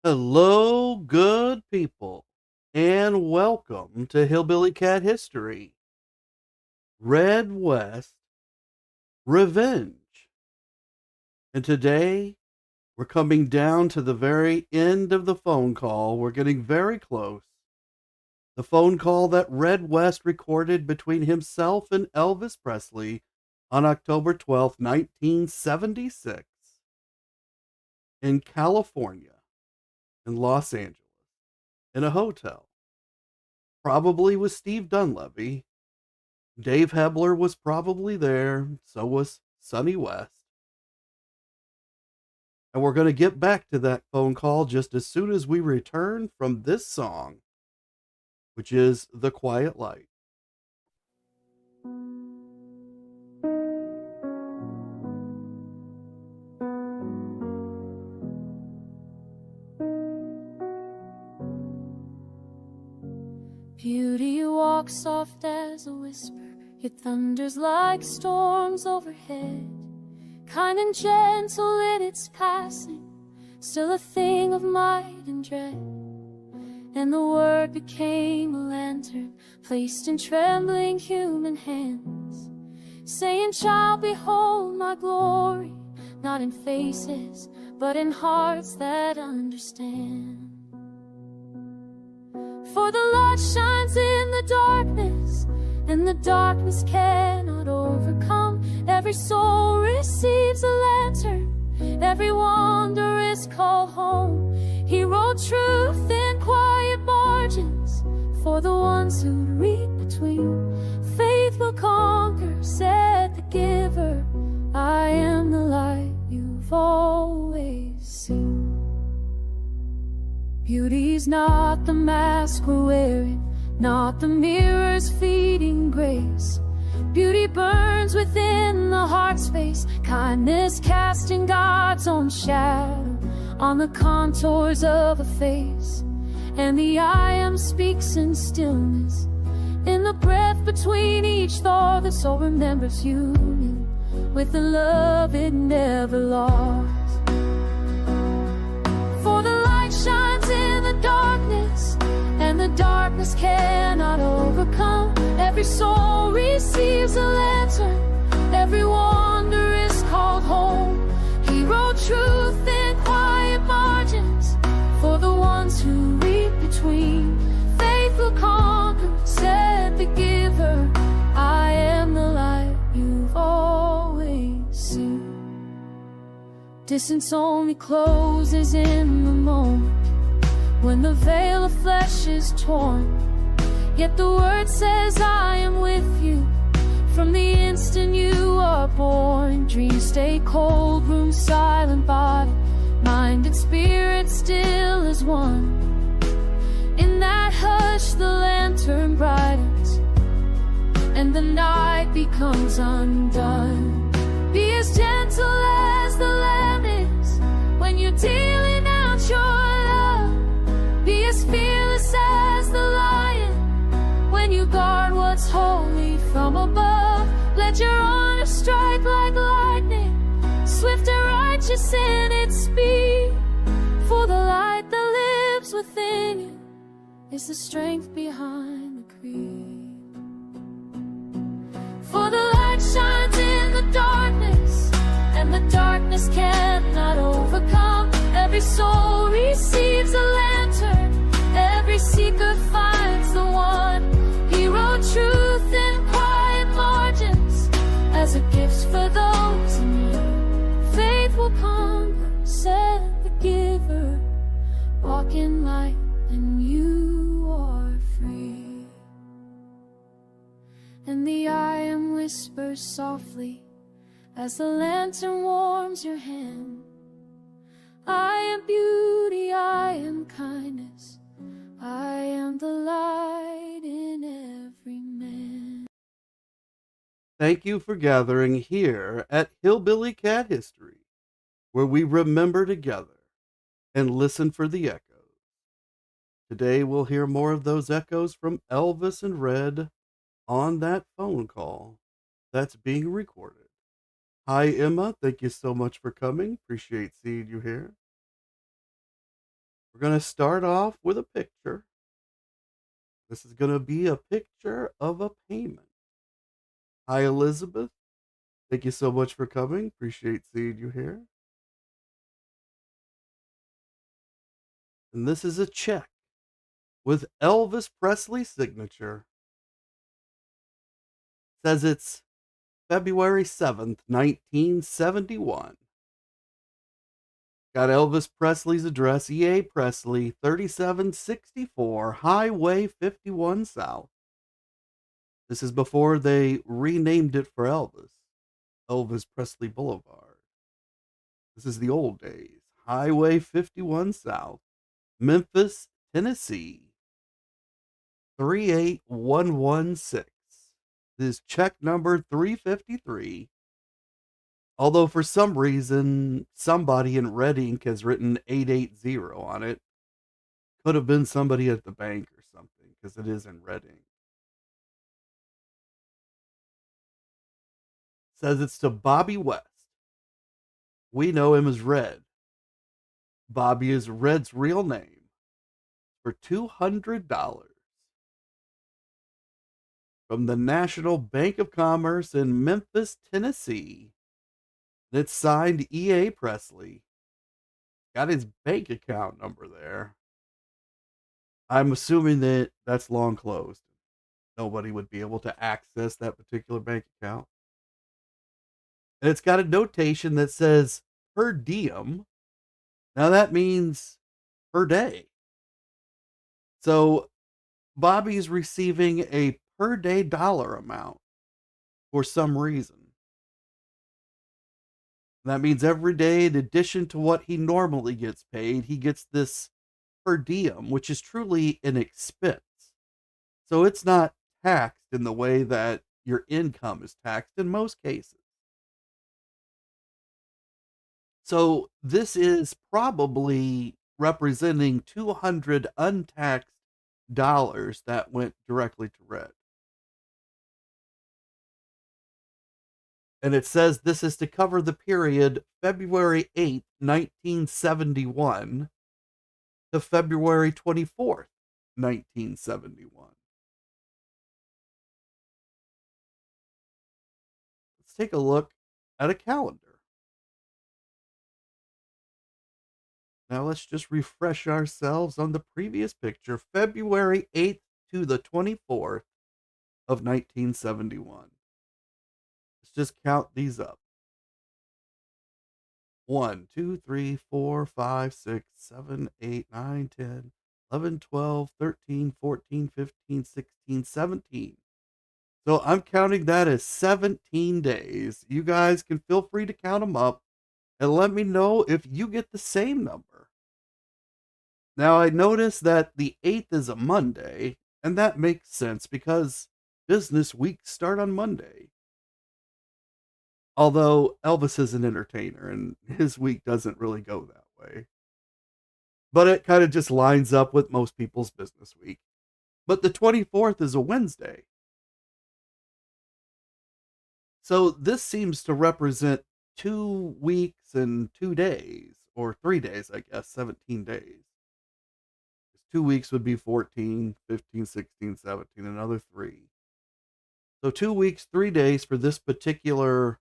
Hello, good people, and welcome to Hillbilly Cat History. Red West Revenge. And today, we're coming down to the very end of the phone call. We're getting very close. The phone call that Red West recorded between himself and Elvis Presley on October 12th, 1976, in California, in Los Angeles, in a hotel. Probably with Steve Dunleavy. Dave Hebler was probably there. So was Sonny West. And we're going to get back to that phone call just as soon as we return from this song, which is The Quiet Light. Beauty walks soft as a whisper, yet thunders like storms overhead. Kind and gentle in its passing, still a thing of might and dread. And the word became a lantern, placed in trembling human hands, saying, "Child, behold my glory, not in faces, but in hearts that understand." For the light shines in the darkness, and the darkness cannot overcome. Every soul receives a lantern, every wanderer is called home. He wrote truth in quiet margins, for the ones who read between. Faith will conquer, said the giver. I am the light you've always seen. Beauty's not the mask we're wearing, not the mirrors feeding grace. Beauty burns within the heart space, kindness casting God's own shadow on the contours of a face. And the I am speaks in stillness, in the breath between each thought. The soul remembers union with the love it never lost. For the light shines in the darkness, and the darkness cannot overcome. Every soul receives a lantern, every wanderer is called home. He wrote truth in quiet margins, for the ones who read between. Faith will conquer, said the giver. I am the light you've always seen. Distance only closes in the moment, when the veil of flesh is torn. Yet the word says I am with you, from the instant you are born. Dreams stay cold, room silent, body, mind and spirit still as one. In that hush the lantern brightens, and the night becomes undone. Be as gentle as the lamb is when you're dealing out your love. Be as fearless as the lion when you guard what's holy from above. Let your honor strike like lightning, swift and righteous in its speed. For the light that lives within you is the strength behind the creed. For the light shines in the darkness, and the darkness cannot overcome. Every soul receives a lantern, every seeker finds the one. He wrote truth in quiet margins, as a gift for those in need. Faith will conquer, said the giver. Walk in light and you are free. And the I am whispers softly as the lantern warms your hand. I am beauty, I am kindness, I am the light in every man. Thank you for gathering here at Hillbilly Cat History, where we remember together and listen for the echoes. Today we'll hear more of those echoes from Elvis and Red on that phone call that's being recorded. Hi, Emma. Thank you so much for coming. Appreciate seeing you here. We're going to start off with a picture. This is going to be a picture of a payment. Hi, Elizabeth. Thank you so much for coming. Appreciate seeing you here. And this is a check with Elvis Presley's signature. Says it's February 7th, 1971. Got Elvis Presley's address, E.A. Presley, 3764 Highway 51 South. This is before they renamed it for Elvis Presley Boulevard. This is the old days. Highway 51 South, Memphis, Tennessee, 38116. This is check number 353. Although for some reason, somebody in red ink has written 880 on it. Could have been somebody at the bank or something, because it is in red ink. Says it's to Bobby West. We know him as Red. Bobby is Red's real name. For $200. From the National Bank of Commerce in Memphis, Tennessee. It's signed E.A. Presley. Got his bank account number there. I'm assuming that that's long closed. Nobody would be able to access that particular bank account. And it's got a notation that says per diem. Now that means per day. So Bobby's receiving a per day dollar amount for some reason. That means every day, in addition to what he normally gets paid, he gets this per diem, which is truly an expense. So it's not taxed in the way that your income is taxed in most cases. So this is probably representing 200 untaxed dollars that went directly to Red. And it says this is to cover the period February 8th, 1971 to February 24th, 1971. Let's take a look at a calendar. Now let's just refresh ourselves on the previous picture, February 8th to the 24th of 1971. Let's just count these up. 1, 2, 3, 4, 5, 6, 7, 8, 9, 10, 11, 12, 13, 14, 15, 16, 17. So I'm counting that as 17 days. You guys can feel free to count them up and let me know if you get the same number. Now, I noticed that the 8th is a Monday, and that makes sense because business weeks start on Monday. Although Elvis is an entertainer and his week doesn't really go that way. But it kind of just lines up with most people's business week. But the 24th is a Wednesday. So this seems to represent 2 weeks and 2 days, or 3 days, I guess, 17 days. 2 weeks would be 14, 15, 16, 17, another 3. So 2 weeks, 3 days for this particular,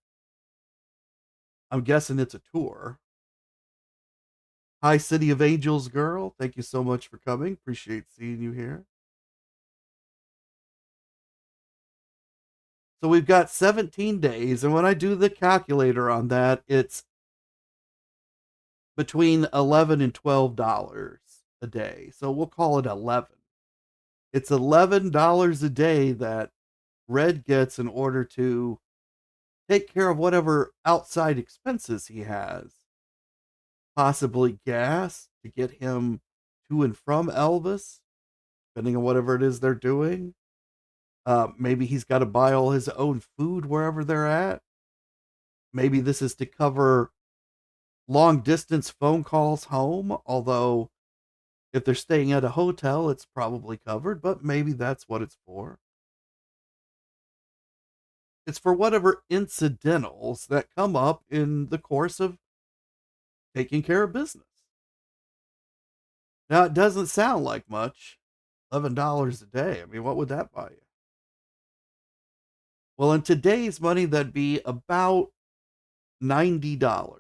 I'm guessing it's a tour. Hi, City of Angels girl. Thank you so much for coming. Appreciate seeing you here. So we've got 17 days, and when I do the calculator on that, it's between $11 and $12 a day. So we'll call it 11. It's $11 a day that Red gets in order to take care of whatever outside expenses he has. Possibly gas to get him to and from Elvis, depending on whatever it is they're doing. Maybe he's got to buy all his own food wherever they're at. Maybe this is to cover long distance phone calls home, although if they're staying at a hotel, it's probably covered, but maybe that's what it's for. It's for whatever incidentals that come up in the course of taking care of business. Now, it doesn't sound like much. $11 a day. I mean, what would that buy you? Well, in today's money, that'd be about $90.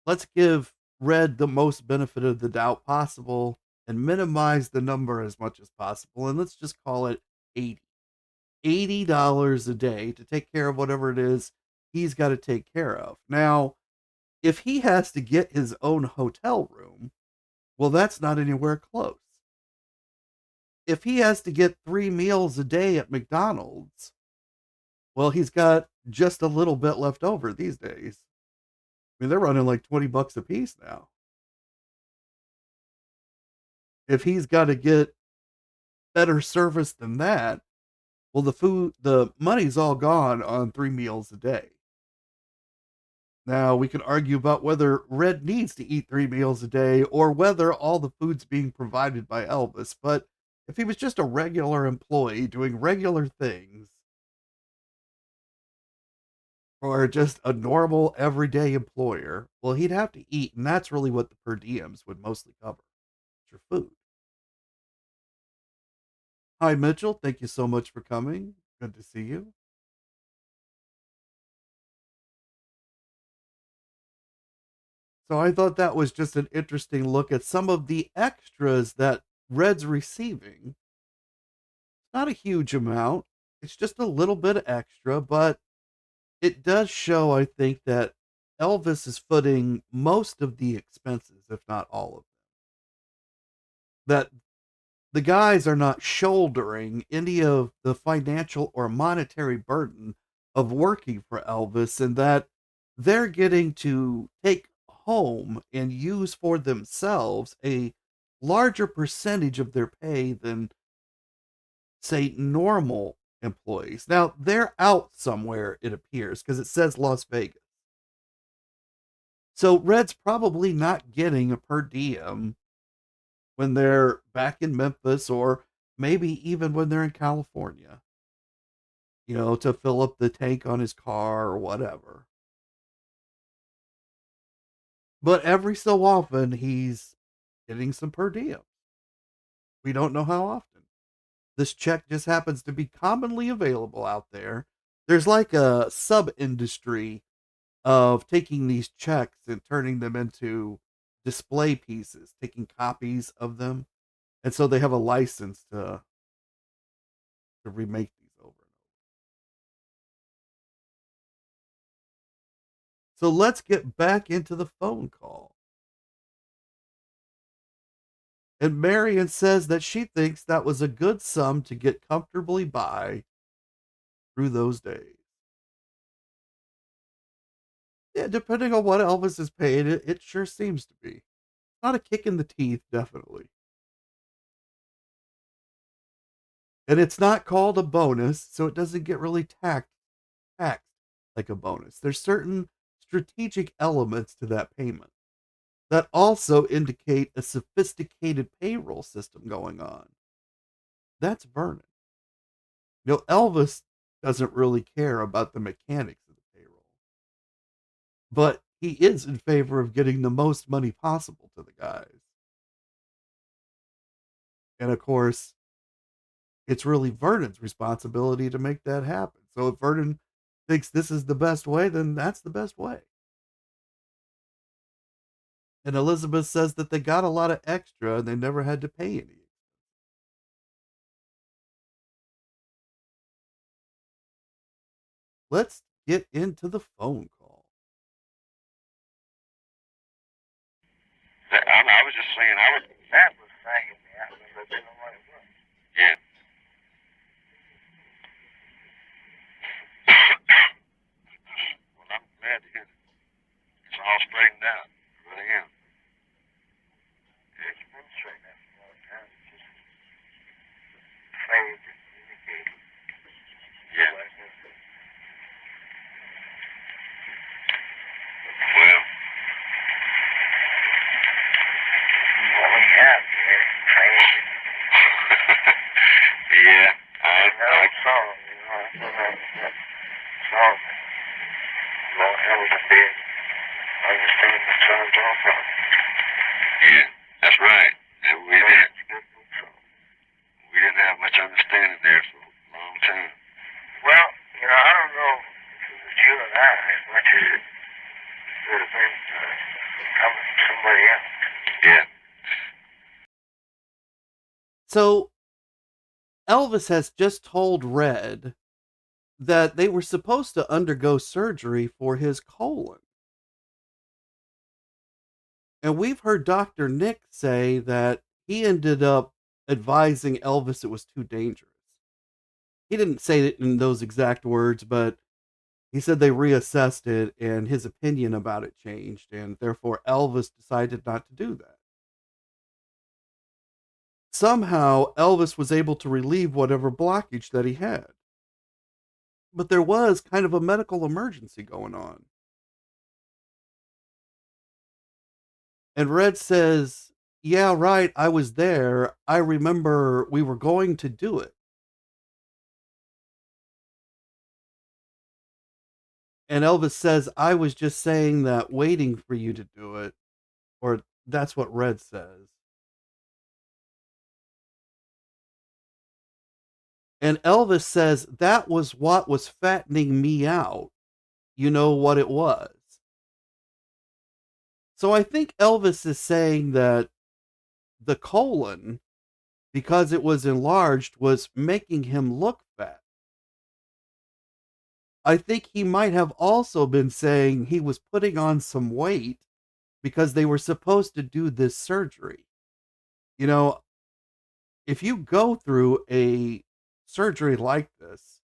Let's give Red the most benefit of the doubt possible and minimize the number as much as possible. And let's just call it 80. $80 a day to take care of whatever it is he's got to take care of. Now, if he has to get his own hotel room, well, that's not anywhere close. If he has to get 3 meals a day at McDonald's, well, he's got just a little bit left over these days. I mean, they're running like $20 a piece now. If he's got to get better service than that, well, the money's all gone on 3 meals a day. Now, we can argue about whether Red needs to eat 3 meals a day or whether all the food's being provided by Elvis, but if he was just a regular employee doing regular things, or just a normal everyday employer, well, he'd have to eat, and that's really what the per diems would mostly cover. It's your food. Hi, Mitchell. Thank you so much for coming. Good to see you. So I thought that was just an interesting look at some of the extras that Red's receiving. Not a huge amount. It's just a little bit of extra, but it does show, I think, that Elvis is footing most of the expenses, if not all of them. That the guys are not shouldering any of the financial or monetary burden of working for Elvis, and that they're getting to take home and use for themselves a larger percentage of their pay than, say, normal employees. Now, they're out somewhere, it appears, because it says Las Vegas. So Red's probably not getting a per diem when they're back in Memphis, or maybe even when they're in California, to fill up the tank on his car or whatever. But every so often, he's getting some per diem. We don't know how often. This check just happens to be commonly available out there. There's like a sub industry of taking these checks and turning them into display pieces, taking copies of them. And so they have a license to remake these over and over. So let's get back into the phone call. And Marion says that she thinks that was a good sum to get comfortably by through those days. Yeah, depending on what Elvis is paid, it sure seems to be. Not a kick in the teeth, definitely. And it's not called a bonus, so it doesn't get really taxed like a bonus. There's certain strategic elements to that payment that also indicate a sophisticated payroll system going on. That's Vernon. Elvis doesn't really care about the mechanics of the payroll, but he is in favor of getting the most money possible to the guys. And of course, it's really Vernon's responsibility to make that happen. So if Vernon thinks this is the best way, then that's the best way. And Elizabeth says that they got a lot of extra and they never had to pay any. Let's get into the phone call. I was just saying, that was saying me. I didn't know what it was. Yeah. Well, I'm glad to hear that. It's all straightened out. I really am. It's been straightened out for a long time. It's just failed to communicate. Yeah. Well, we have here. Yeah, I saw him. Saw him. Well, Elvis did. I understand the son's off on him. Yeah, that's right. And we didn't have much understanding there for a long time. Well, I don't know if it was you and I as much as it could have been coming from somebody else. Yeah. So Elvis has just told Red that they were supposed to undergo surgery for his colon. And we've heard Dr. Nick say that he ended up advising Elvis it was too dangerous. He didn't say it in those exact words, but he said they reassessed it and his opinion about it changed, and therefore Elvis decided not to do that. Somehow, Elvis was able to relieve whatever blockage that he had. But there was kind of a medical emergency going on. And Red says, "Yeah, right, I was there. I remember we were going to do it." And Elvis says, "I was just saying that, waiting for you to do it." Or that's what Red says. And Elvis says, "That was what was fattening me out. You know what it was." So I think Elvis is saying that the colon, because it was enlarged, was making him look fat. I think he might have also been saying he was putting on some weight because they were supposed to do this surgery. You know, if you go through a surgery like this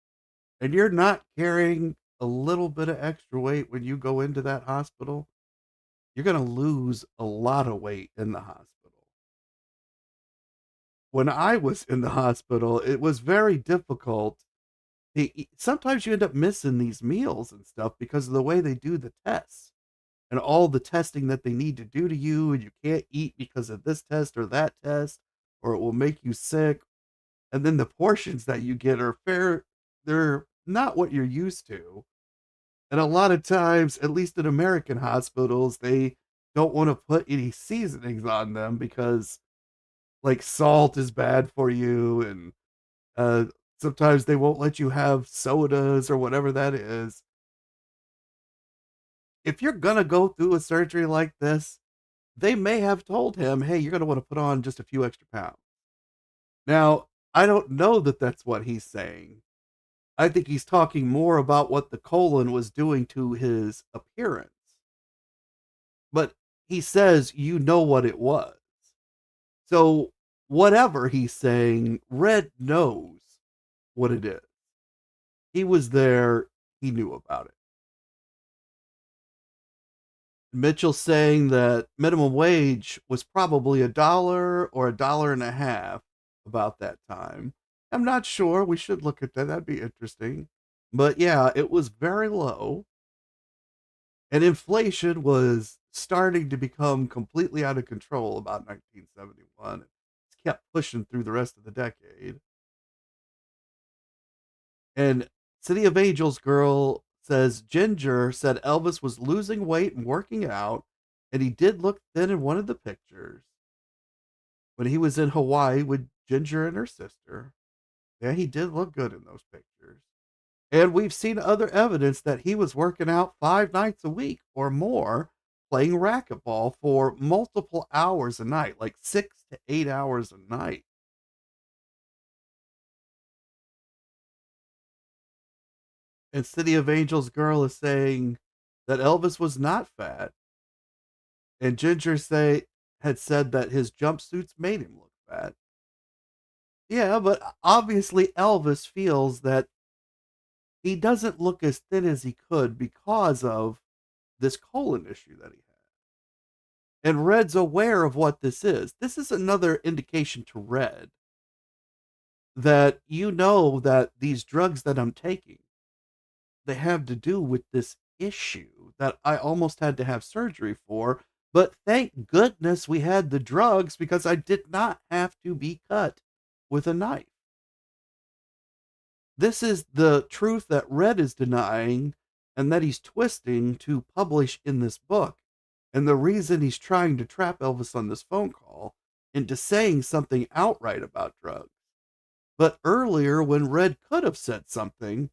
and you're not carrying a little bit of extra weight when you go into that hospital, you're going to lose a lot of weight in the hospital. When I was in the hospital, it was very difficult. Sometimes you end up missing these meals and stuff because of the way they do the tests and all the testing that they need to do to you, and you can't eat because of this test or that test, or it will make you sick. And then the portions that you get are they're not what you're used to. And a lot of times, at least in American hospitals, they don't want to put any seasonings on them because like salt is bad for you, and uh sometimes they won't let you have sodas or whatever that is. If you're gonna go through a surgery like this, they may have told him, "Hey, you're gonna want to put on just a few extra pounds." Now, I don't know that that's what he's saying. I think he's talking more about what the colon was doing to his appearance. But he says, "You know what it was." So, whatever he's saying, Red knows what it is. He was there, he knew about it. Mitchell's saying that minimum wage was probably $1 or $1.50 about that time. I'm not sure. We should look at that. That'd be interesting. But yeah, it was very low. And inflation was starting to become completely out of control about 1971. It's kept pushing through the rest of the decade. And City of Angels girl says Ginger said Elvis was losing weight and working out, and he did look thin in one of the pictures when he was in Hawaii with Ginger and her sister. Yeah, he did look good in those pictures. And we've seen other evidence that he was working out 5 nights a week or more, playing racquetball for multiple hours a night, like 6 to 8 hours a night. And City of Angels girl is saying that Elvis was not fat, and Ginger had said that his jumpsuits made him look fat. Yeah, but obviously Elvis feels that he doesn't look as thin as he could because of this colon issue that he had. And Red's aware of what this is. This is another indication to Red that you know that these drugs that I'm taking, they have to do with this issue that I almost had to have surgery for. But thank goodness we had the drugs because I did not have to be cut with a knife. This is the truth that Red is denying and that he's twisting to publish in this book. And the reason he's trying to trap Elvis on this phone call into saying something outright about drugs. But earlier, when Red could have said something,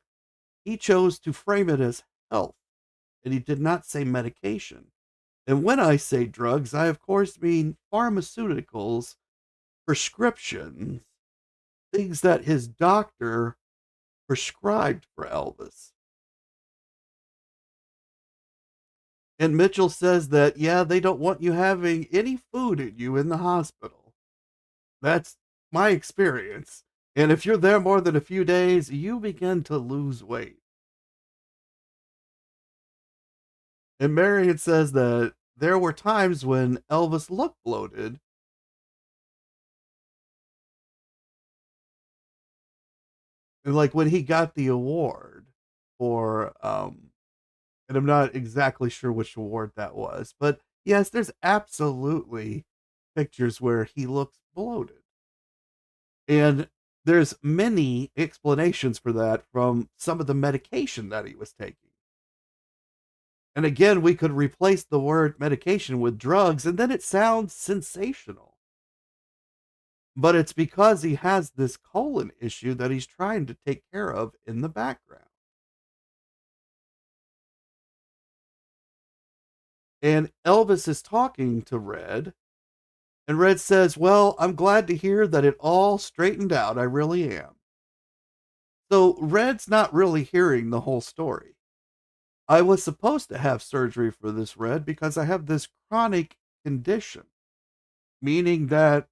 he chose to frame it as health, and he did not say medication. And when I say drugs, I of course mean pharmaceuticals, prescriptions, things that his doctor prescribed for Elvis. And Mitchell says that, yeah, they don't want you having any food in you in the hospital. That's my experience. And if you're there more than a few days, you begin to lose weight. And Marion says that there were times when Elvis looked bloated. And like when he got the award for, and I'm not exactly sure which award that was, but yes, there's absolutely pictures where he looks bloated. And there's many explanations for that from some of the medication that he was taking. And again, we could replace the word medication with drugs, and then it sounds sensational. But it's because he has this colon issue that he's trying to take care of in the background. And Elvis is talking to Red, and Red says, well, I'm glad to hear that it all straightened out. I really am. So Red's not really hearing the whole story. I was supposed to have surgery for this, Red, because I have this chronic condition, meaning that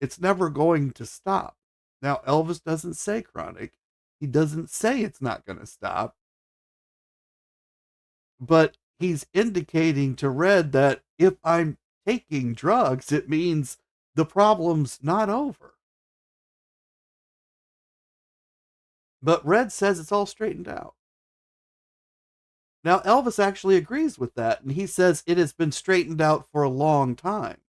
it's never going to stop. Now, Elvis doesn't say chronic. He doesn't say it's not going to stop. But he's indicating to Red that if I'm taking drugs, it means the problem's not over. But Red says it's all straightened out. Now, Elvis actually agrees with that, and he says it has been straightened out for a long time,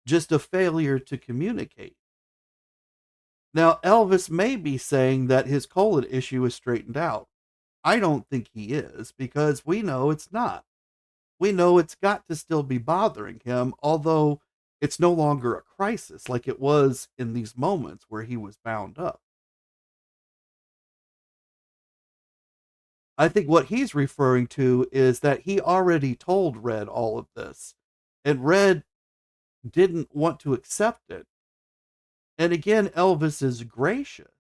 just a failure to communicate. Now, Elvis may be saying that his colon issue is straightened out. I don't think he is, because we know it's not. We know it's got to still be bothering him, although it's no longer a crisis like it was in these moments where he was bound up. I think what he's referring to is that he already told Red all of this, and Red didn't want to accept it. And again, Elvis is gracious,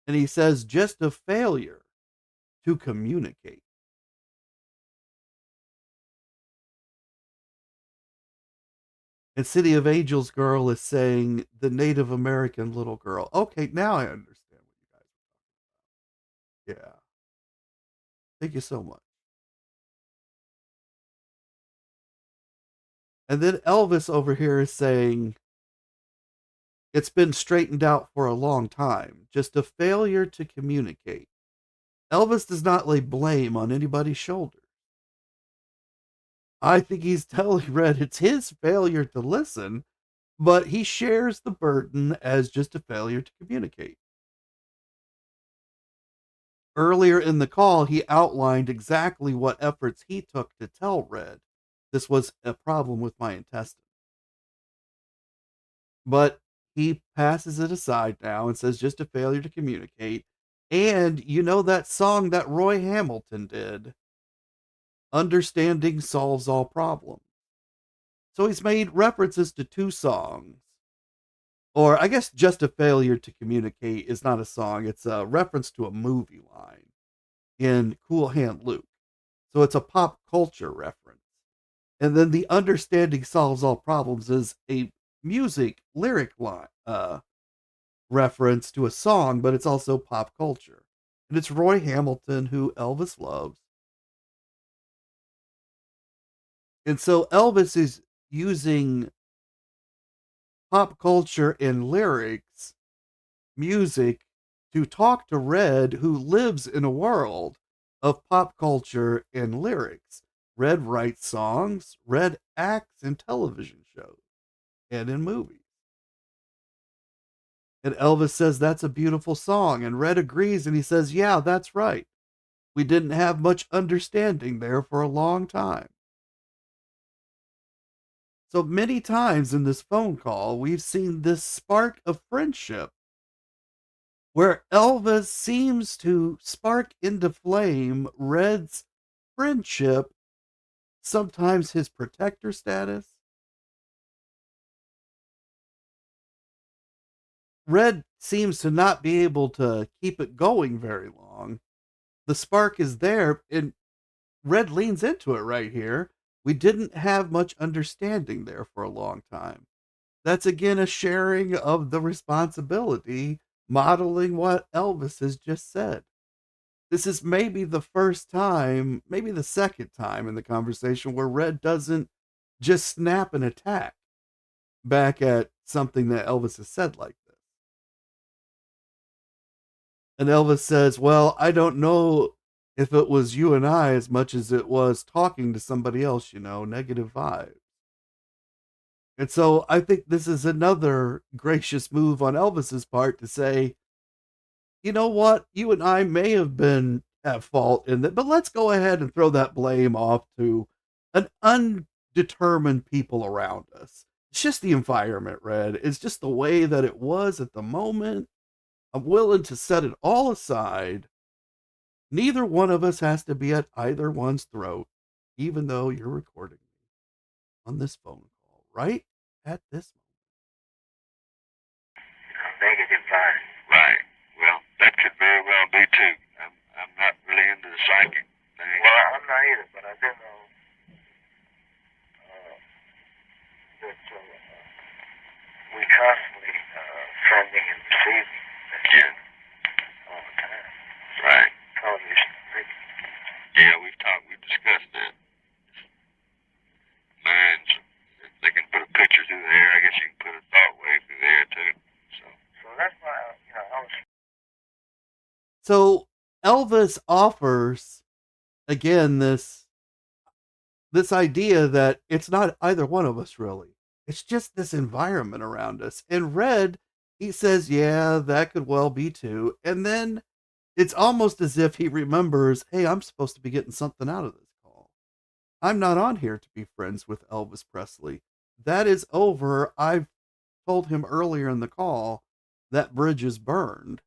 and he says just a failure to communicate. And City of Angels girl is saying the Native American little girl. Okay, now I understand what you guys are talking about. Yeah. Thank you so much. And then Elvis over here is saying it's been straightened out for a long time, just a failure to communicate. Elvis does not lay blame on anybody's shoulders. I think he's telling Red it's his failure to listen, but he shares the burden as just a failure to communicate. Earlier in the call, he outlined exactly what efforts he took to tell Red this was a problem with my intestine. But he passes it aside now and says just a failure to communicate. And you know that song that Roy Hamilton did, Understanding Solves All Problems. So he's made references to two songs. Or I guess just a failure to communicate is not a song. It's a reference to a movie line in Cool Hand Luke. So it's a pop culture reference. And then the Understanding Solves All Problems is a music lyric line, reference to a song, but it's also pop culture. And it's Roy Hamilton, who Elvis loves. And so Elvis is using pop culture and lyrics, music, to talk to Red, who lives in a world of pop culture and lyrics. Red writes songs, Red acts in television shows and in movies. And Elvis says that's a beautiful song, and Red agrees, and he says, yeah, that's right. We didn't have much understanding there for a long time. So many times in this phone call, we've seen this spark of friendship where Elvis seems to spark into flame Red's friendship, sometimes his protector status. Red seems to not be able to keep it going very long. The spark is there, and Red leans into it right here. We didn't have much understanding there for a long time. That's again a sharing of the responsibility, modeling what Elvis has just said. This is maybe the first time, maybe the second time in the conversation where Red doesn't just snap an attack back at something that Elvis has said like this. And Elvis says, well, I don't know if it was you and I as much as it was talking to somebody else, negative vibes. And so I think this is another gracious move on Elvis's part to say, you know what, you and I may have been at fault in that, but let's go ahead and throw that blame off to an undetermined people around us. It's just the environment, Red. It's just the way that it was at the moment. I'm willing to set it all aside. Neither one of us has to be at either one's throat, even though you're recording me on this phone call right at this moment. Negative vibe. Right. Well, that could very well be too. I'm not really into the psychic thing. Well, I'm not either, but I do know that we constantly sending and receiving messages all the time. Right. Television. Yeah, we've discussed that. Minds, they can put a picture through there. I guess you can put a thought wave through there too. So that's why, I was. So Elvis offers again this idea that it's not either one of us really. It's just this environment around us. And Red, he says, yeah, that could well be too. And then it's almost as if he remembers, hey, I'm supposed to be getting something out of this call. I'm not on here to be friends with Elvis Presley. That is over. I've told him earlier in the call that bridge is burned.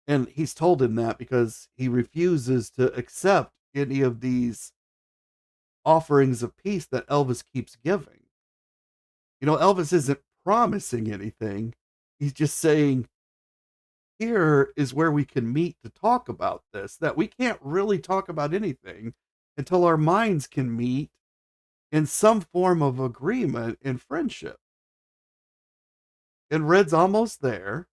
And he's told him that because he refuses to accept any of these offerings of peace that Elvis keeps giving. Elvis isn't promising anything. He's just saying, here is where we can meet to talk about this, that we can't really talk about anything until our minds can meet in some form of agreement and friendship. And Red's almost there.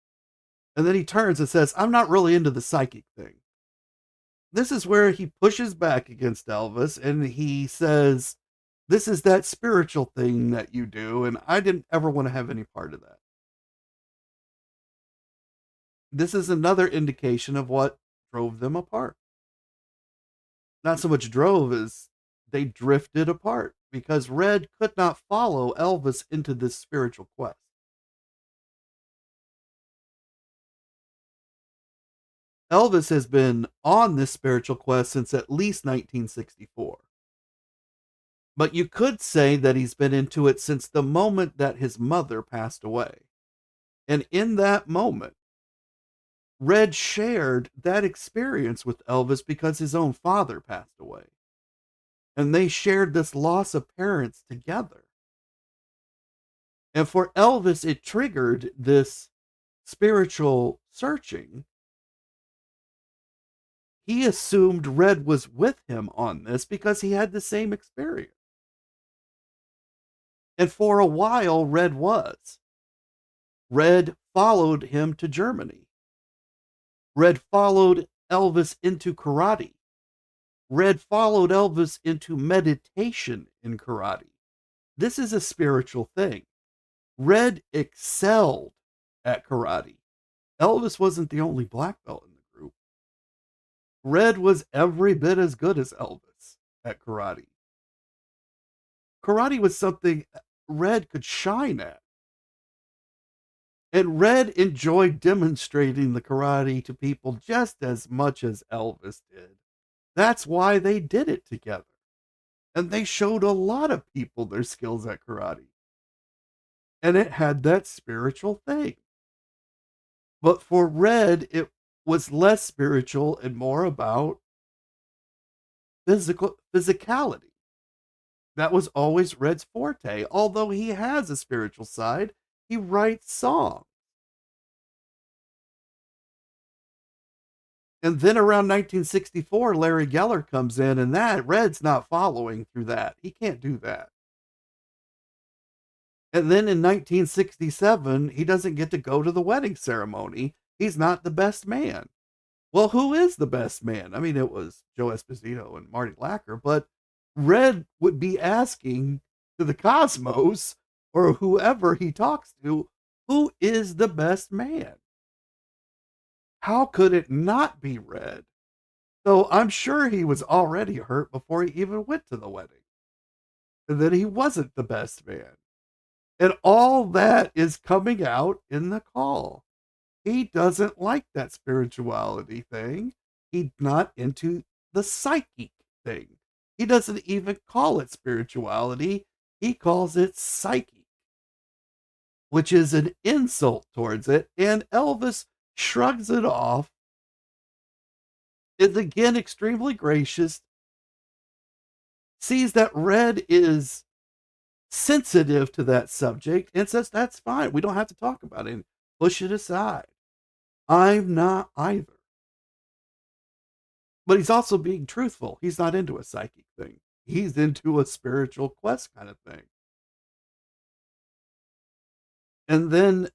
And then he turns and says, I'm not really into the psychic thing. This is where he pushes back against Elvis and he says, this is that spiritual thing that you do, and I didn't ever want to have any part of that. This is another indication of what drove them apart. Not so much drove as they drifted apart because Red could not follow Elvis into this spiritual quest. Elvis has been on this spiritual quest since at least 1964. But you could say that he's been into it since the moment that his mother passed away. And in that moment, Red shared that experience with Elvis because his own father passed away. And they shared this loss of parents together. And for Elvis, it triggered this spiritual searching. He assumed Red was with him on this because he had the same experience. And for a while, Red was. Red followed him to Germany. Red followed Elvis into karate. Red followed Elvis into meditation in karate. This is a spiritual thing. Red excelled at karate. Elvis wasn't the only black belt in the group. Red was every bit as good as Elvis at karate. Karate was something Red could shine at. And Red enjoyed demonstrating the karate to people just as much as Elvis did. That's why they did it together. And they showed a lot of people their skills at karate. And it had that spiritual thing. But for Red, it was less spiritual and more about physicality. That was always Red's forte. Although he has a spiritual side, he writes songs. And then around 1964, Larry Geller comes in, and that Red's not following through that. He can't do that. And then in 1967, he doesn't get to go to the wedding ceremony. He's not the best man. Well, who is the best man? I mean, it was Joe Esposito and Marty Lacker, but Red would be asking to the cosmos or whoever he talks to, who is the best man? How could it not be Red? So I'm sure he was already hurt before he even went to the wedding. And that he wasn't the best man. And all that is coming out in the call. He doesn't like that spirituality thing. He's not into the psychic thing. He doesn't even call it spirituality. He calls it psychic, which is an insult towards it. And Elvis shrugs it off, is again extremely gracious, sees that Red is sensitive to that subject and says, that's fine. We don't have to talk about it, and push it aside. I'm not either. But he's also being truthful. He's not into a psychic thing. He's into a spiritual quest kind of thing. And then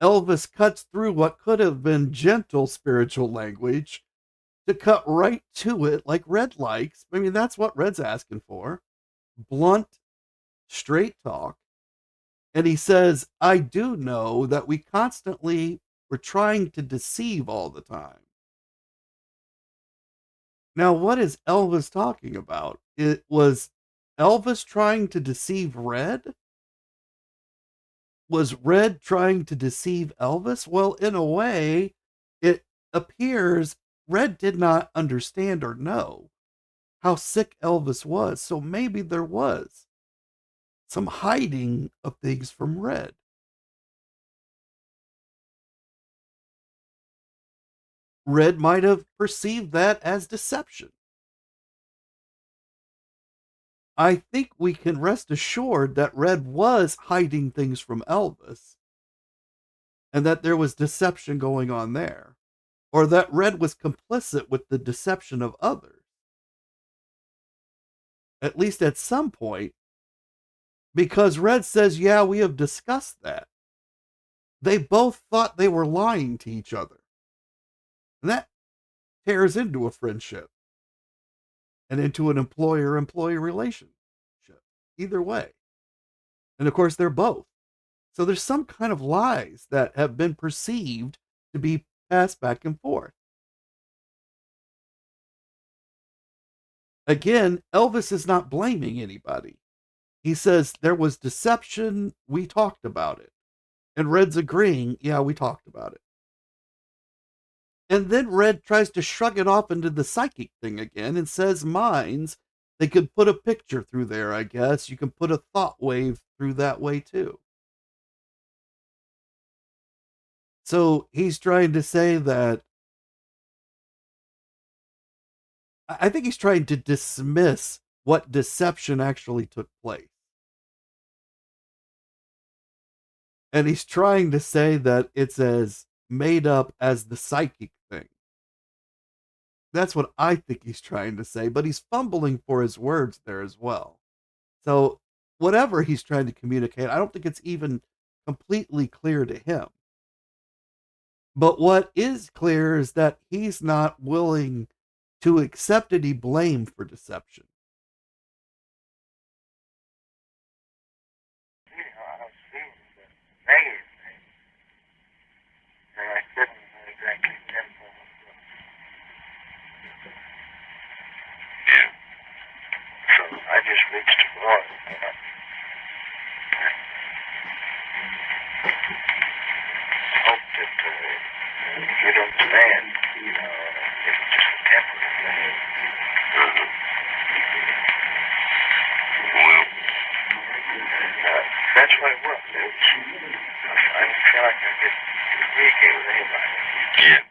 Elvis cuts through what could have been gentle spiritual language to cut right to it like Red likes. I mean, that's what Red's asking for. Blunt, straight talk. And he says, I do know that we constantly were trying to deceive all the time. Now, what is Elvis talking about? It was Elvis trying to deceive Red? Was Red trying to deceive Elvis? Well, in a way, it appears Red did not understand or know how sick Elvis was. So maybe there was some hiding of things from Red. Red might have perceived that as deception. I think we can rest assured that Red was hiding things from Elvis and that there was deception going on there, or that Red was complicit with the deception of others, at least at some point, because Red says, yeah, we have discussed that. They both thought they were lying to each other. And that tears into a friendship and into an employer-employee relationship, either way. And of course, they're both. So there's some kind of lies that have been perceived to be passed back and forth. Again, Elvis is not blaming anybody. He says there was deception. We talked about it. And Red's agreeing, yeah, we talked about it. And then Red tries to shrug it off into the psychic thing again and says minds. They could put a picture through there, I guess. You can put a thought wave through that way too. So he's trying to say that, I think he's trying to dismiss what deception actually took place. And he's trying to say that it's as made up as the psychic thing. That's what I think he's trying to say, but he's fumbling for his words there as well. So whatever he's trying to communicate, I don't think it's even completely clear to him. But what is clear is that he's not willing to accept any blame for deception. I don't see the negative thing. And I couldn't exactly pinpoint what. Yeah. So I just reached the water. Hope that you'd understand, it's just a temporary thing. that's what it was. I didn't feel like I could communicate with anybody. Yeah.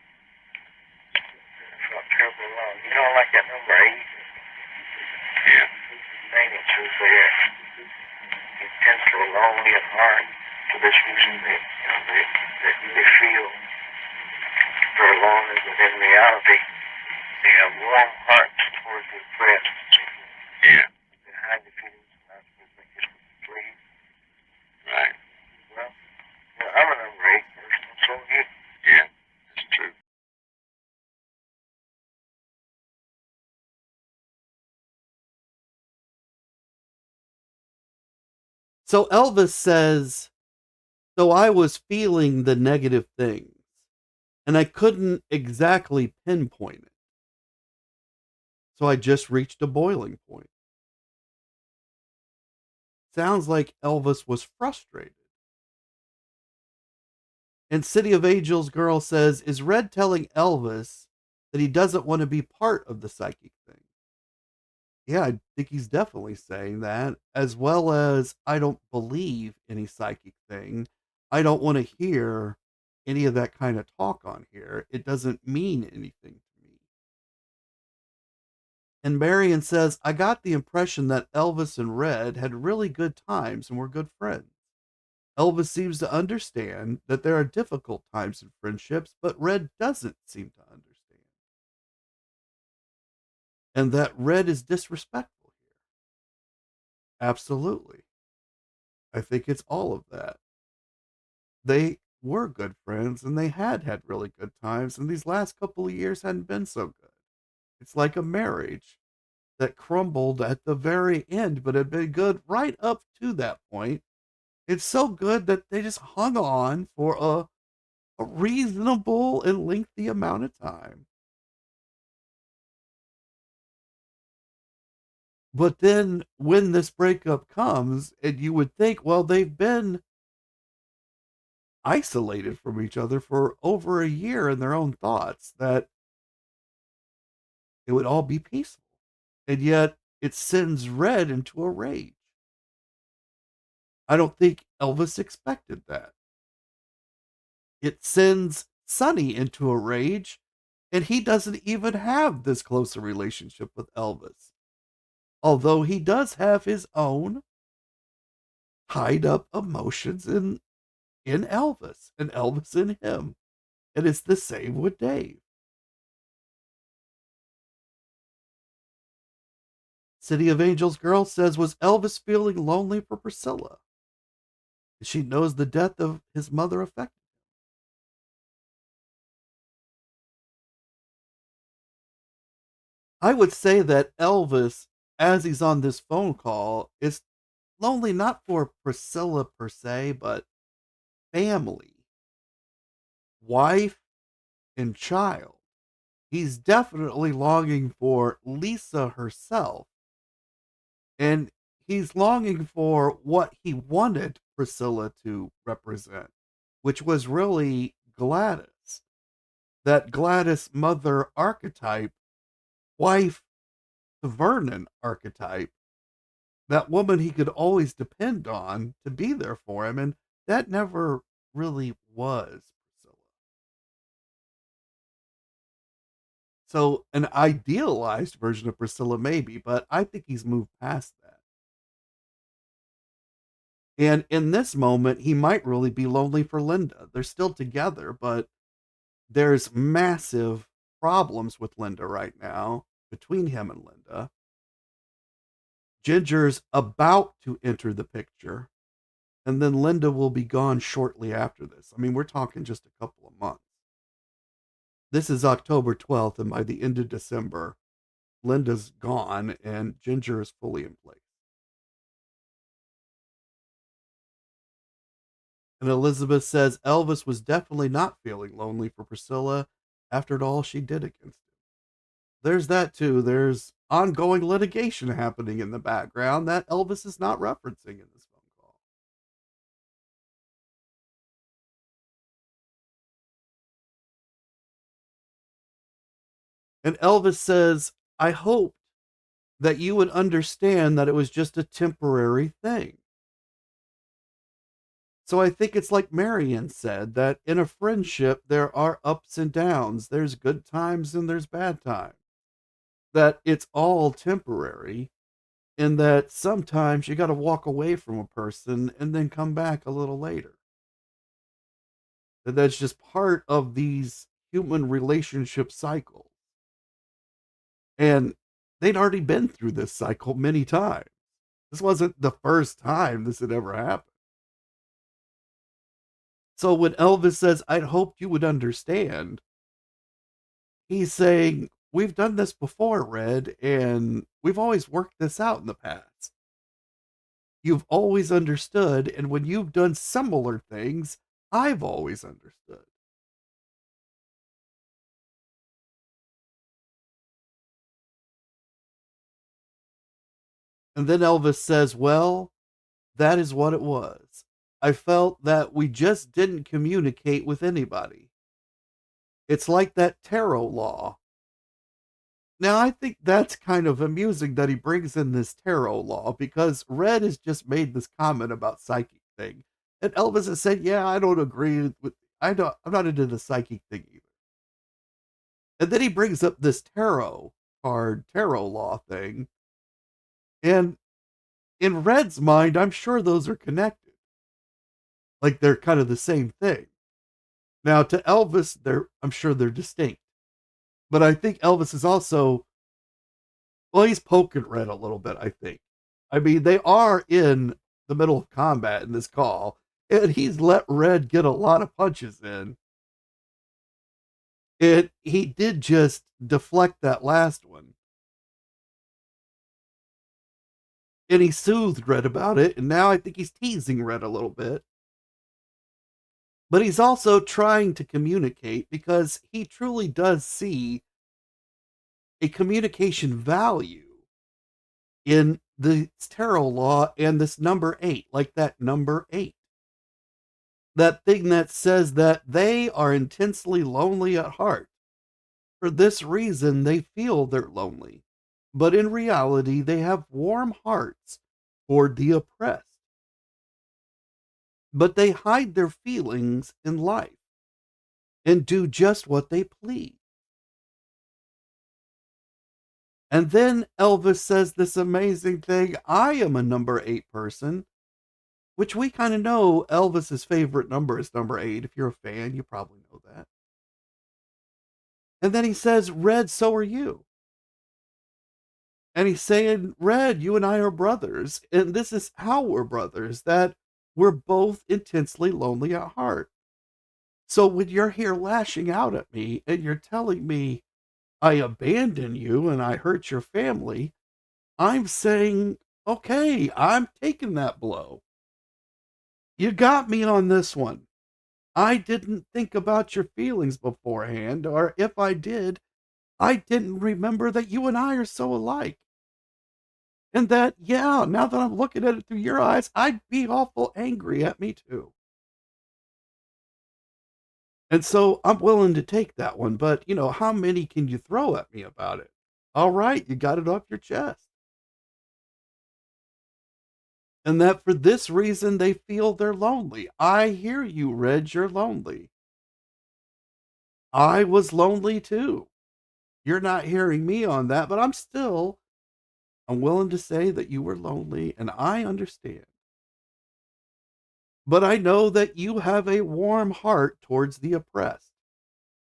I felt terribly alone. You know, like that number 8? Yeah. Maintenance was there. Intensely lonely at heart for this reason that, they feel very lonely, but in reality, they have warm hearts towards their friends. Yeah. They hide the feelings and not because they just leave. Right. Well, I'm a number 8 person, and so are you. Yeah, that's true. So Elvis says, so I was feeling the negative things, and I couldn't exactly pinpoint it. So I just reached a boiling point. Sounds like Elvis was frustrated. And City of Angels girl says, is Red telling Elvis that he doesn't want to be part of the psychic thing? Yeah, I think he's definitely saying that, as well as I don't believe any psychic thing. I don't want to hear any of that kind of talk on here. It doesn't mean anything to me. And Marion says, I got the impression that Elvis and Red had really good times and were good friends. Elvis seems to understand that there are difficult times in friendships, but Red doesn't seem to understand. And that Red is disrespectful here. Absolutely. I think it's all of that. They were good friends and they had really good times, and these last couple of years hadn't been so good. It's like a marriage that crumbled at the very end, but had been good right up to that point. It's so good that they just hung on for a reasonable and lengthy amount of time. But then when this breakup comes, and you would think, well, they've been isolated from each other for over a year in their own thoughts, that it would all be peaceful. And yet it sends Red into a rage. I don't think Elvis expected that. It sends Sonny into a rage, and he doesn't even have this close a relationship with Elvis. Although he does have his own tied up emotions in Elvis and Elvis in him. And it's the same with Dave. City of Angels girl says, was Elvis feeling lonely for Priscilla? She knows the death of his mother affected him. I would say that Elvis, as he's on this phone call, is lonely not for Priscilla per se, but family, wife, and child. He's definitely longing for Lisa herself. And he's longing for what he wanted Priscilla to represent, which was really Gladys. That Gladys mother archetype, wife to Vernon archetype, that woman he could always depend on to be there for him. And that never really was Priscilla. So, an idealized version of Priscilla, maybe, but I think he's moved past that. And in this moment, he might really be lonely for Linda. They're still together, but there's massive problems with Linda right now, between him and Linda. Ginger's about to enter the picture, and then Linda will be gone shortly after this. I mean, we're talking just a couple of months. This is October 12th, and by the end of December, Linda's gone and Ginger is fully in place. And Elizabeth says Elvis was definitely not feeling lonely for Priscilla after all she did against him. There's that too. There's ongoing litigation happening in the background that Elvis is not referencing in this phone call. And Elvis says, I hoped that you would understand that it was just a temporary thing. So I think it's like Marion said that in a friendship, there are ups and downs. There's good times and there's bad times. That it's all temporary, and that sometimes you got to walk away from a person and then come back a little later. That's just part of these human relationship cycles. And they'd already been through this cycle many times. This wasn't the first time this had ever happened. So when Elvis says, I'd hoped you would understand, he's saying, we've done this before, Red, and we've always worked this out in the past. You've always understood, and when you've done similar things, I've always understood. And then Elvis says, well, that is what it was. I felt that we just didn't communicate with anybody. It's like that tarot law. Now, I think that's kind of amusing that he brings in this tarot law because Red has just made this comment about psychic thing. And Elvis has said, yeah, I don't agree with, I'm not into the psychic thing either. And then he brings up this tarot law thing. And in Red's mind, I'm sure those are connected. Like they're kind of the same thing. Now, to Elvis, I'm sure they're distinct. But I think Elvis is also, well, he's poking Red a little bit, I think. I mean, they are in the middle of combat in this call, and he's let Red get a lot of punches in. And he did just deflect that last one. And he soothed Red about it, and now I think he's teasing Red a little bit. But he's also trying to communicate because he truly does see a communication value in the tarot law and this number 8, like that number 8. That thing that says that they are intensely lonely at heart. For this reason, they feel they're lonely. But in reality, they have warm hearts toward the oppressed. But they hide their feelings in life and do just what they please. And then Elvis says this amazing thing, I am a number 8 person, which we kind of know Elvis's favorite number is number 8. If you're a fan, you probably know that. And then he says, Red, so are you. And he's saying, Red, you and I are brothers. And this is how we're brothers, that we're both intensely lonely at heart. So when you're here lashing out at me and you're telling me I abandon you and I hurt your family, I'm saying, okay, I'm taking that blow. You got me on this one. I didn't think about your feelings beforehand, or if I did, I didn't remember that you and I are so alike. And that, yeah, now that I'm looking at it through your eyes, I'd be awful angry at me too. And so I'm willing to take that one, but how many can you throw at me about it? All right, you got it off your chest. And that for this reason they feel they're lonely. I hear you, Red, you're lonely. I was lonely too. You're not hearing me on that, but I'm willing to say that you were lonely and I understand. But I know that you have a warm heart towards the oppressed.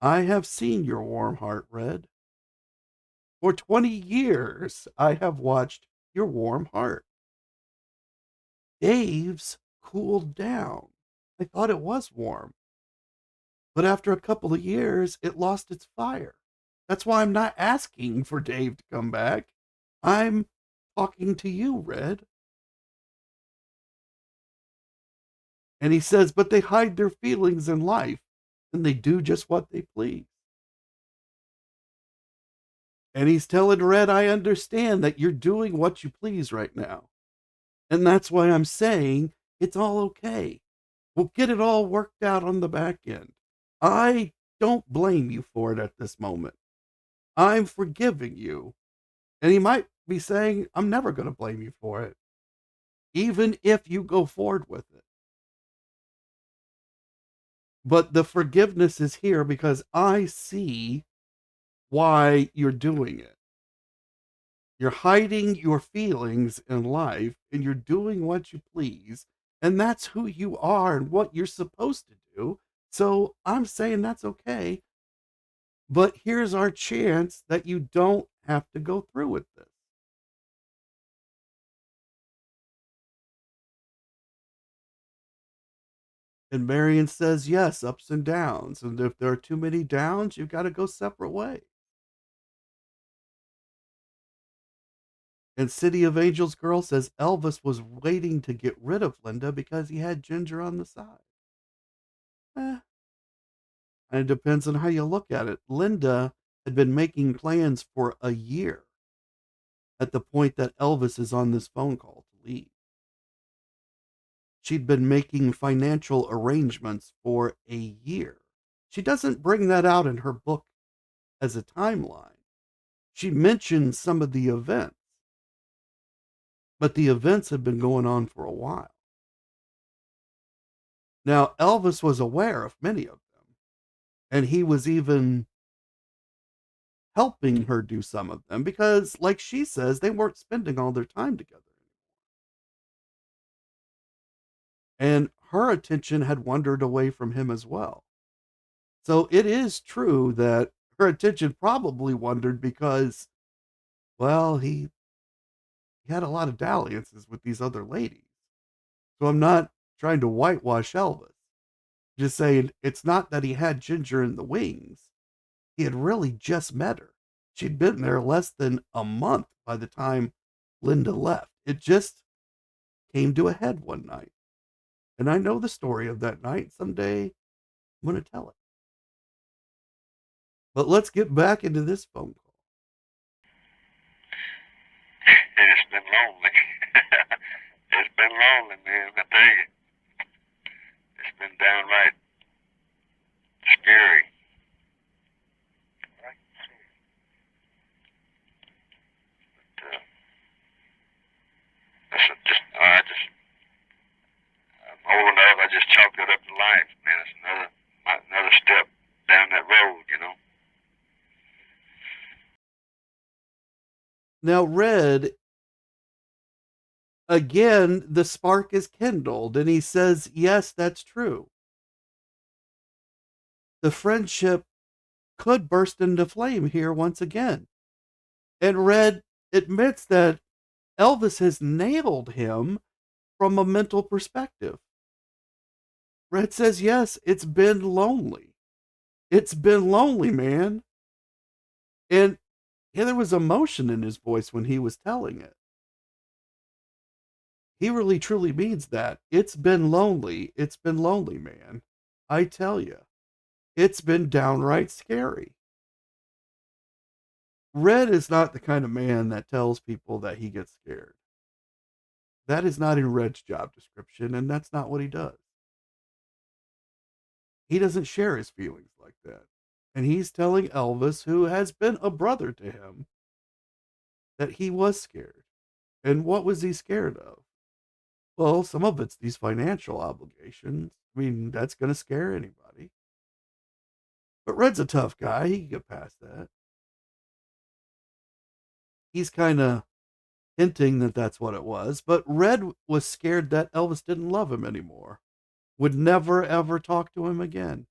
I have seen your warm heart, Red. For 20 years, I have watched your warm heart. Dave's cooled down. I thought it was warm. But after a couple of years, it lost its fire. That's why I'm not asking for Dave to come back. I'm talking to you, Red. And he says, but they hide their feelings in life and they do just what they please. And he's telling Red, I understand that you're doing what you please right now. And that's why I'm saying it's all okay. We'll get it all worked out on the back end. I don't blame you for it at this moment. I'm forgiving you. And he might be saying, I'm never going to blame you for it, even if you go forward with it. But the forgiveness is here because I see why you're doing it. You're hiding your feelings in life and you're doing what you please. And that's who you are and what you're supposed to do. So I'm saying that's okay. But here's our chance that you don't have to go through with this. And Marion says, yes, ups and downs. And if there are too many downs, you've got to go separate ways. And City of Angels girl says Elvis was waiting to get rid of Linda because he had Ginger on the side. And it depends on how you look at it. Linda had been making plans for a year at the point that Elvis is on this phone call to leave. She'd been making financial arrangements for a year. She doesn't bring that out in her book as a timeline. She mentions some of the events, but the events had been going on for a while. Now, Elvis was aware of many of them, and he was even helping her do some of them because, like she says, they weren't spending all their time together. And her attention had wandered away from him as well. So it is true that her attention probably wandered because, well, he had a lot of dalliances with these other ladies. So I'm not trying to whitewash Elvis. Just saying it's not that he had Ginger in the wings. He had really just met her. She'd been there less than a month by the time Linda left. It just came to a head one night. And I know the story of that night. Someday I'm going to tell it. But let's get back into this phone call. It's been lonely. It's been lonely, man, I tell you. It's been downright scary. I'm old enough, I just chalked it up to life, man. It's another step down that road, you know. Now, Red, again, the spark is kindled, and he says, yes, that's true. The friendship could burst into flame here once again. And Red admits that Elvis has nailed him from a mental perspective. Red says, yes, it's been lonely. It's been lonely, man. And yeah, there was emotion in his voice when he was telling it. He really truly means that. It's been lonely. It's been lonely, man. I tell you, it's been downright scary. Red is not the kind of man that tells people that he gets scared. That is not in Red's job description, and that's not what he does. He doesn't share his feelings like that. And he's telling Elvis, who has been a brother to him, that he was scared. And what was he scared of? Well, some of it's these financial obligations. I mean, that's going to scare anybody. But Red's a tough guy. He can get past that. He's kind of hinting that that's what it was. But Red was scared that Elvis didn't love him anymore, would never, ever talk to him again.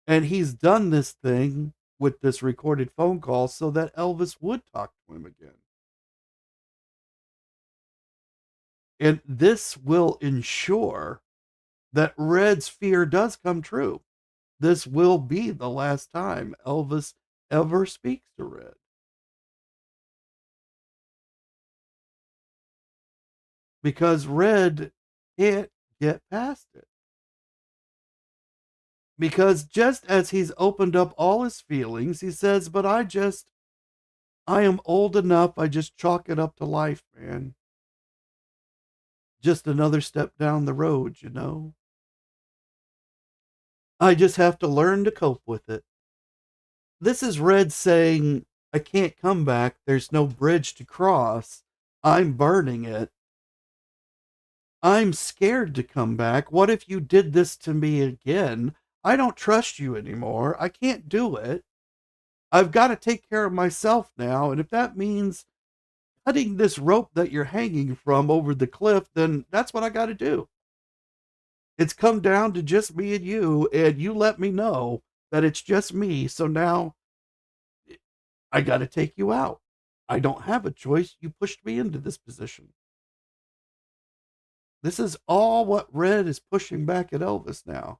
And he's done this thing with this recorded phone call so that Elvis would talk to him again. And this will ensure that Red's fear does come true. This will be the last time Elvis ever speaks to Red. Because Red can't get past it. Because just as he's opened up all his feelings, he says, but I am old enough, I just chalk it up to life, man. Just another step down the road, you know. I just have to learn to cope with it. This is Red saying, I can't come back. There's no bridge to cross. I'm burning it. I'm scared to come back. What if you did this to me again? I don't trust you anymore. I can't do it. I've got to take care of myself now. And if that means cutting this rope that you're hanging from over the cliff, then that's what I got to do. It's come down to just me and you let me know that it's just me. So now I got to take you out. I don't have a choice. You pushed me into this position. This is all what Red is pushing back at Elvis now.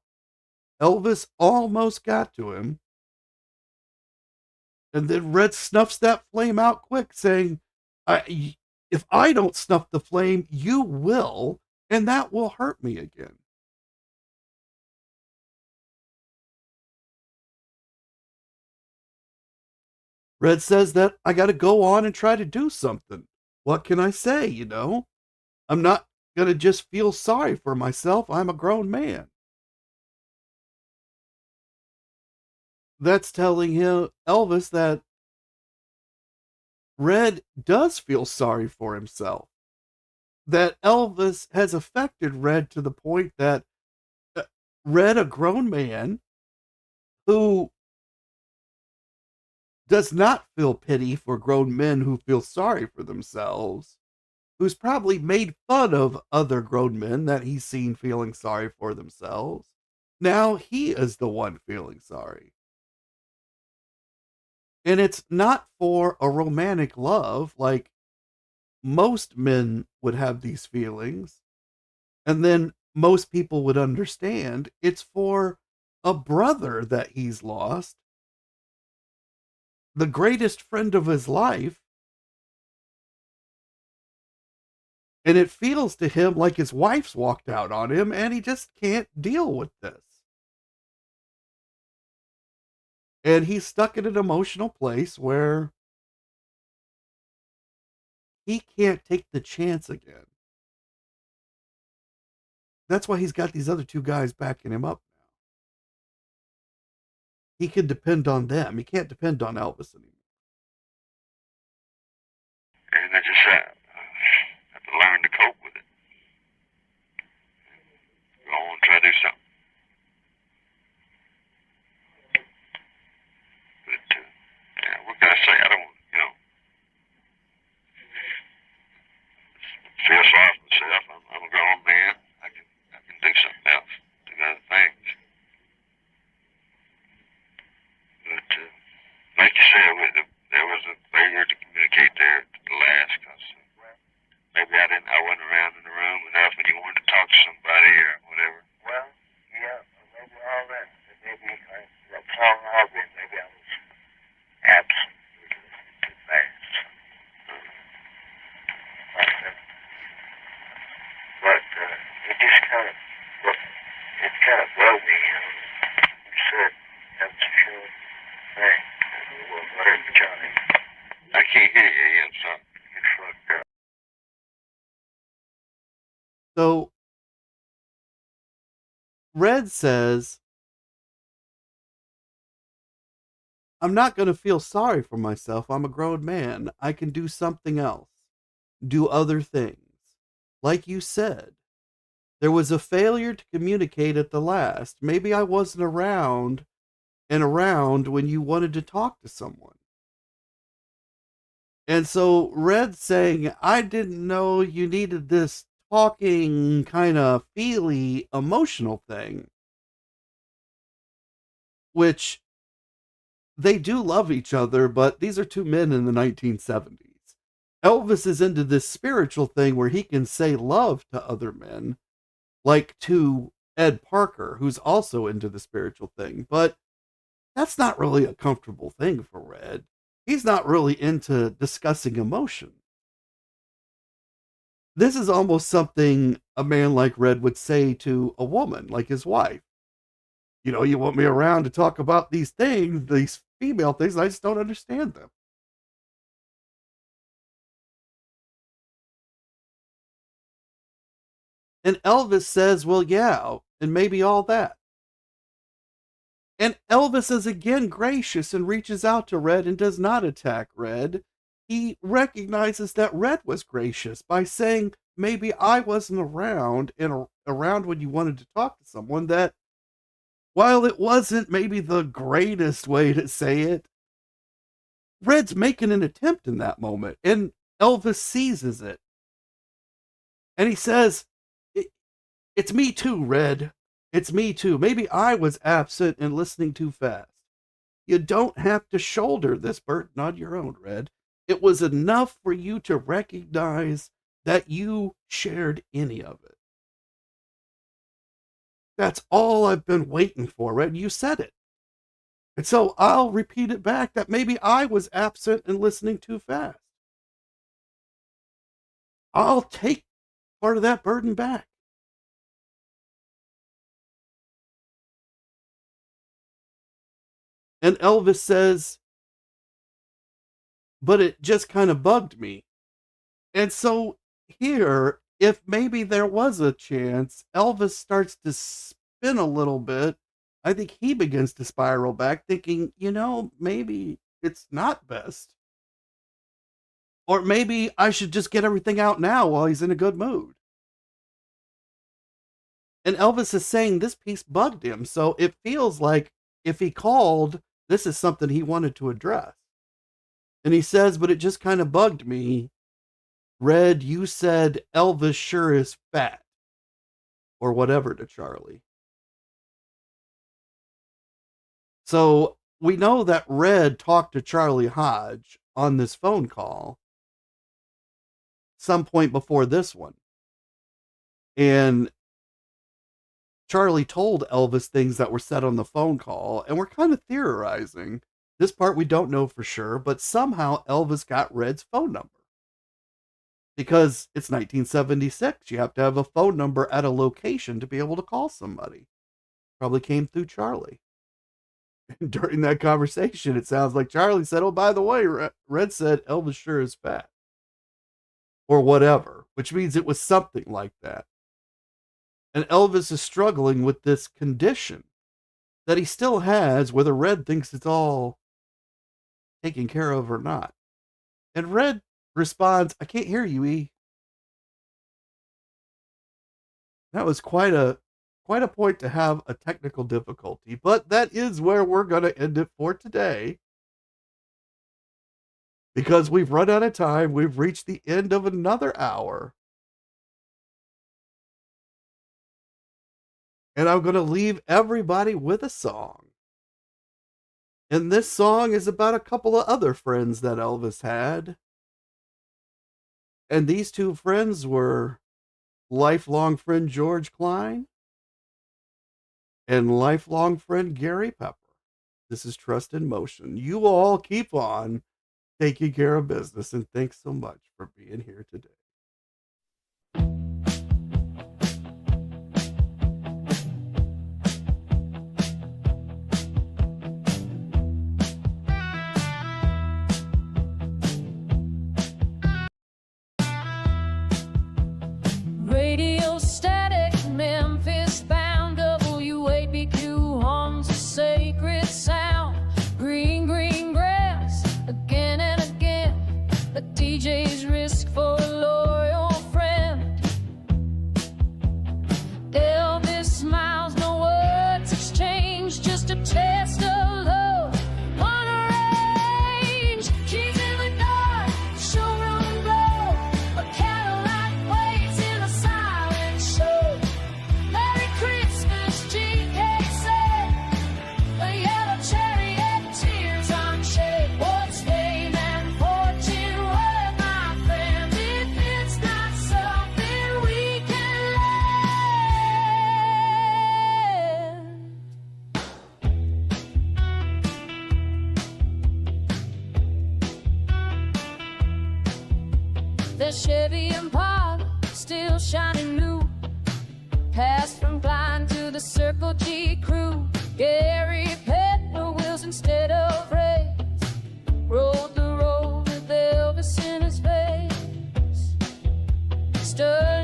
Elvis almost got to him. And then Red snuffs that flame out quick, saying, if I don't snuff the flame, you will, and that will hurt me again. Red says that I got to go on and try to do something. What can I say, I'm not going to just feel sorry for myself. I'm a grown man. That's telling him, Elvis, that Red does feel sorry for himself. That Elvis has affected Red to the point that Red, a grown man who does not feel pity for grown men who feel sorry for themselves, who's probably made fun of other grown men that he's seen feeling sorry for themselves. Now he is the one feeling sorry. And it's not for a romantic love like most men would have these feelings. And then most people would understand. It's for a brother that he's lost, the greatest friend of his life. And it feels to him like his wife's walked out on him and he just can't deal with this. And he's stuck in an emotional place where he can't take the chance again. That's why he's got these other two guys backing him up now. He can depend on them. He can't depend on Elvis anymore. And I just have to learn to cope with it. Go on and try to do something. But, yeah, what can I say? I don't, feel sorry for myself. I'm a grown man. I can do something else, do other things. But like you said, there was a failure to communicate there at the last, because maybe I wasn't around in the room enough when you wanted to talk to somebody or whatever. Well, yeah, maybe all that. Maybe that song I've maybe I was absent too fast. But it just kind of broke me, You said that's a sure thing. Whatever, Johnny. I can't hear you, Ian, son. You fucked up. So Red says, I'm not going to feel sorry for myself. I'm a grown man. I can do something else, do other things. Like you said, there was a failure to communicate at the last. Maybe I wasn't around when you wanted to talk to someone. And so Red's saying, I didn't know you needed this talking, kind of feely, emotional thing. Which they do love each other, but these are two men in the 1970s. Elvis is into this spiritual thing where he can say love to other men, like to Ed Parker, who's also into the spiritual thing. But that's not really a comfortable thing for Red. He's not really into discussing emotion. This is almost something a man like Red would say to a woman, like his wife. You want me around to talk about these things, these female things, I just don't understand them. And Elvis says, well, yeah, and maybe all that. And Elvis is again gracious and reaches out to Red and does not attack Red. He recognizes that Red was gracious by saying, maybe I wasn't around and around when you wanted to talk to someone, that while it wasn't maybe the greatest way to say it, Red's making an attempt in that moment, and Elvis seizes it. And he says, It's me too, Red. It's me too. Maybe I was absent and listening too fast. You don't have to shoulder this burden on your own, Red. It was enough for you to recognize that you shared any of it. That's all I've been waiting for, Red. You said it. And so I'll repeat it back that maybe I was absent and listening too fast. I'll take part of that burden back. And Elvis says, but it just kind of bugged me. And so here, if maybe there was a chance, Elvis starts to spin a little bit. I think he begins to spiral back, thinking, maybe it's not best. Or maybe I should just get everything out now while he's in a good mood. And Elvis is saying this piece bugged him. So it feels like if he called, this is something he wanted to address. And he says, but it just kind of bugged me. Red, you said Elvis sure is fat. Or whatever to Charlie. So we know that Red talked to Charlie Hodge on this phone call some point before this one. And Charlie told Elvis things that were said on the phone call, and we're kind of theorizing. This part we don't know for sure, but somehow Elvis got Red's phone number. Because it's 1976. You have to have a phone number at a location to be able to call somebody. Probably came through Charlie. And during that conversation, it sounds like Charlie said, oh, by the way, Red said Elvis sure is fat. Or whatever, which means it was something like that. And Elvis is struggling with this condition that he still has, whether Red thinks it's all taken care of or not. And Red responds, I can't hear you, E. That was quite a point to have a technical difficulty, but that is where we're going to end it for today. Because we've run out of time. We've reached the end of another hour. And I'm going to leave everybody with a song. And this song is about a couple of other friends that Elvis had. And these two friends were lifelong friend George Klein and lifelong friend Gary Pepper. This is Trust in Motion. You all keep on taking care of business, and thanks so much for being here today. Radio static, Memphis bound, WABQ homes a sacred sound. Green, green grass, again and again. The DJ's risk for a loyal friend. Elvis smiles, no words exchanged, just a test of love on a range. Keys in the dark, showroom glow, a Cadillac waits in a silent show. Merry Christmas, GK said, a yellow chariot, tears unshaped. What's fame and fortune worth, my friend, if it's not something we can lend? The Chevy Impala, still shining new, passed from Klein to the Circle G crew. Gary Pepper wheels instead of race, rode the road with Elvis in his face. Stirred